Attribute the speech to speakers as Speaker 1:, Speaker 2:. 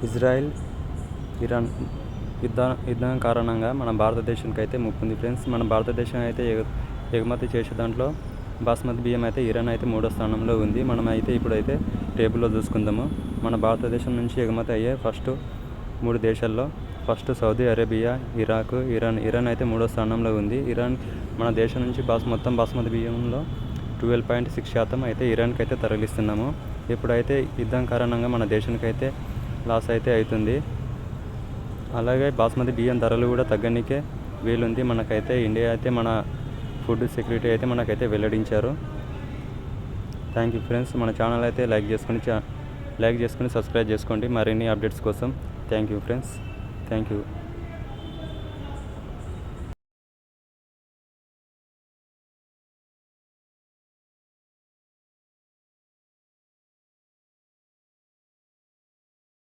Speaker 1: Israel Iran యుద్ధం కారణంగా మన భారతదేశానికి అయితే ముప్పు ఉంది ఫ్రెండ్స్. మన భారతదేశం అయితే ఎగుమతి చేసే దాంట్లో బాస్మతి బియ్యం అయితే ఇరాన్ అయితే 3వ స్థానంలో ఉంది. మనం అయితే ఇప్పుడైతే టేబుల్లో చూసుకుందాము. మన భారతదేశం నుంచి ఎగుమతి అయ్యే ఫస్ట్ 3 దేశాల్లో first Saudi Arabia, Iraq, Iran అయితే 3వ స్థానంలో ఉంది. ఇరాన్ మన దేశం నుంచి మొత్తం బాస్మతి బియ్యంలో 12.6% అయితే ఇరాన్కి అయితే తరలిస్తున్నాము. ఇప్పుడైతే యుద్ధం కారణంగా మన దేశానికి అయితే లాస్ అయితే అవుతుంది. అలాగే బాస్మతి బియ్యం ధరలు కూడా తగ్గనికే వీలుంది. మనకైతే ఇండియా అయితే మన ఫుడ్ సెక్యూరిటీ అయితే మనకైతే వెల్లడించారు. Thank you friends. మన ఛానల్ అయితే లైక్ చేసుకొని సబ్స్క్రైబ్ చేసుకోండి మరిన్ని అప్డేట్స్ కోసం. Thank you friends. Thank you.